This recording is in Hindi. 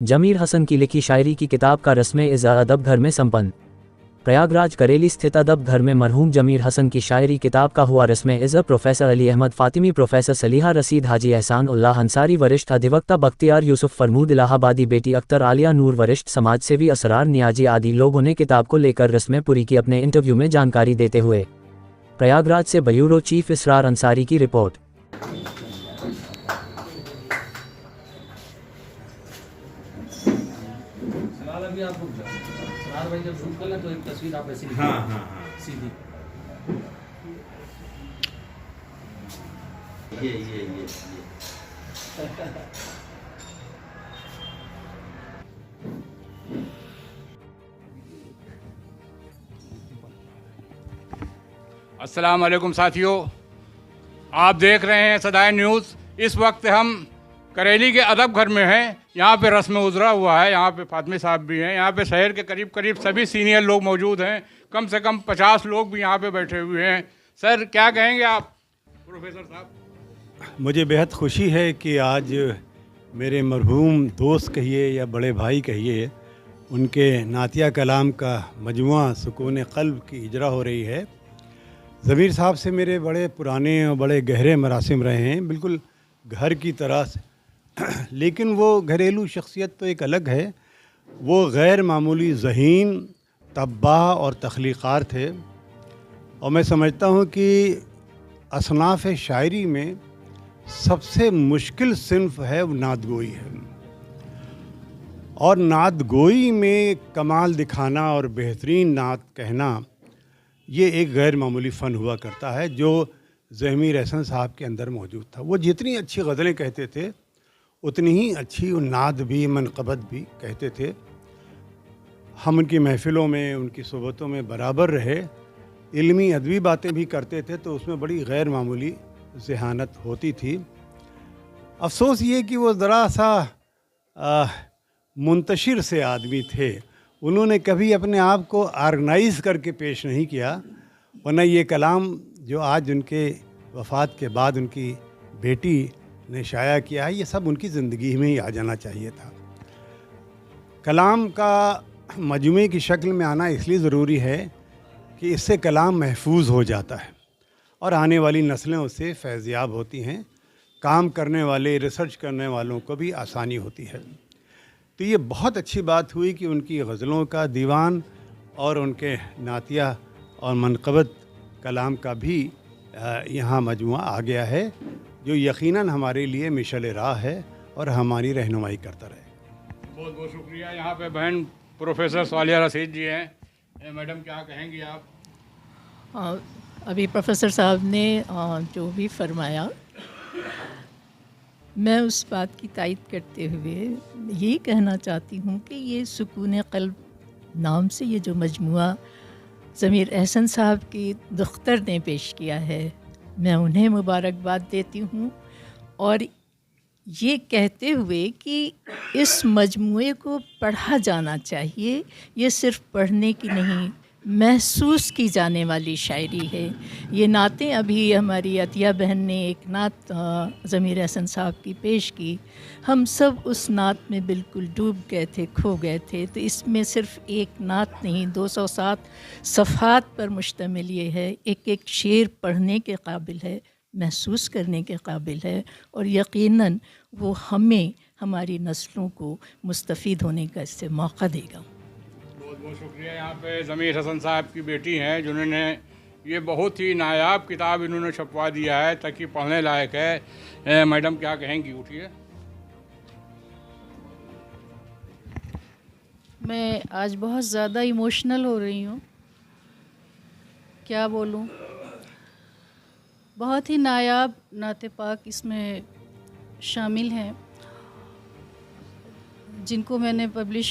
जमीर हसन की लिखी शायरी की किताब का रस्म-ए-इज़ा अदब घर में संपन्न। प्रयागराज करेली स्थित अदब घर में मरहूम जमीर हसन की शायरी किताब का हुआ रस्म-ए-इज़ा। प्रोफेसर अली अहमद फातिमी, प्रोफेसर सलीहा रसीद, हाजी एहसान उल्लाह अंसारी, वरिष्ठ अधिवक्ता बख्तियार यूसुफ फरमूद इलाहाबादी, बेटी अख्तर आलिया नूर, वरिष्ठ समाजसेवी असरार नियाजी आदि लोगों ने किताब को लेकर रस्म-ए-पुरी की अपने इंटरव्यू में जानकारी देते हुए। प्रयागराज से ब्यूरो चीफ इसरार अंसारी की रिपोर्ट। अभी आप रुक जाओ सरार भाई, जब शूट कर लें तो एक तस्वीर आप ऐसी हाँ हाँ हाँ सीधी। ये अस्सलाम वालेकुम साथियों, आप देख रहे हैं सदाए न्यूज़। इस वक्त हम करेली के अदब घर में हैं। यहाँ पे रस्म उजरा हुआ है। यहाँ पे फातिमी साहब भी हैं। यहाँ पे शहर के करीब करीब सभी सीनियर लोग मौजूद हैं। कम से कम 50 लोग भी यहाँ पे बैठे हुए हैं। सर, क्या कहेंगे आप प्रोफेसर साहब? मुझे बेहद खुशी है कि आज मेरे मरहूम दोस्त कहिए या बड़े भाई कहिए, उनके नातिया कलाम का मजमुआ सुकून क़ल्ब की इजरा हो रही है। ज़मीर साहब से मेरे बड़े पुराने और बड़े गहरे मरासिम रहे हैं, बिल्कुल घर की तरह से। लेकिन वो घरेलू शख्सियत तो एक अलग है। वो गैर मामूली ज़हीन, तब्बाह और तख्लीक़ार थे। और मैं समझता हूँ कि असनाफ़ शायरी में सबसे मुश्किल सिन्फ़ है वो नातगोई है। और नातगोई में कमाल दिखाना और बेहतरीन नात कहना, ये एक गैर मामूली फ़न हुआ करता है जो ज़मीर हसन साहब के अंदर मौजूद था। वो जितनी अच्छी गज़लें कहते थे उतनी ही अच्छी नात भी, मनक़बत भी कहते थे। हम उनकी महफ़िलों में, उनकी सोबतों में बराबर रहे। इल्मी अदबी बातें भी करते थे तो उसमें बड़ी गैर मामूली ज़हानत होती थी। अफ़सोस ये कि वो ज़रा सा मुंतशिर से आदमी थे। उन्होंने कभी अपने आप को ऑर्गेनाइज़ करके पेश नहीं किया, वरना ये कलाम जो आज उनके वफ़ात के बाद उनकी बेटी ने शाया किया है, ये सब उनकी ज़िंदगी में ही आ जाना चाहिए था। कलाम का मजमूए की शक्ल में आना इसलिए ज़रूरी है कि इससे कलाम महफूज हो जाता है और आने वाली नस्लें उससे फैज़याब होती हैं। काम करने वाले, रिसर्च करने वालों को भी आसानी होती है। तो ये बहुत अच्छी बात हुई कि उनकी गज़लों का दीवान और उनके नातिया और मनक़बत कलाम का भी यहाँ मजमुआ आ गया है, जो यकीनन हमारे लिए मिशल राह है और हमारी रहनुमाई करता रहे। बहुत बहुत शुक्रिया। यहाँ पे बहन प्रोफेसर सालिया रसीद जी हैं। मैडम, क्या कहेंगी आप? अभी प्रोफेसर साहब ने जो भी फरमाया, मैं उस बात की तायद करते हुए यही कहना चाहती हूँ कि ये सुकून क़ल्ब नाम से ये जो मजमुआ ज़मीर अहसन साहब की दुख्तर ने पेश किया है, मैं उन्हें मुबारकबाद देती हूँ। और ये कहते हुए कि इस मजमुए को पढ़ा जाना चाहिए, ये सिर्फ़ पढ़ने की नहीं, महसूस की जाने वाली शायरी है। ये नातें अभी हमारी अतिया बहन ने एक नात ज़मीर हसन साहब की पेश की। हम सब उस नात में बिल्कुल डूब गए थे, खो गए थे। तो इसमें सिर्फ़ एक नात नहीं, 207 सफ़हात पर मुश्तमिल ये है। एक एक शेर पढ़ने के काबिल है, महसूस करने के काबिल है, और यकीनन वो हमें, हमारी नस्लों को मुस्तफ़ीद होने का इससे मौका देगा। बहुत बहुत शुक्रिया। यहाँ पे ज़मीर हसन साहब की बेटी हैं जिन्होंने ये बहुत ही नायाब किताब इन्होंने छपवा दिया है ताकि पढ़ने लायक है। मैडम, क्या कहेंगी? उठिए। मैं आज बहुत ज़्यादा इमोशनल हो रही हूँ, क्या बोलूँ। बहुत ही नायाब नाते पाक इसमें शामिल हैं जिनको मैंने पब्लिश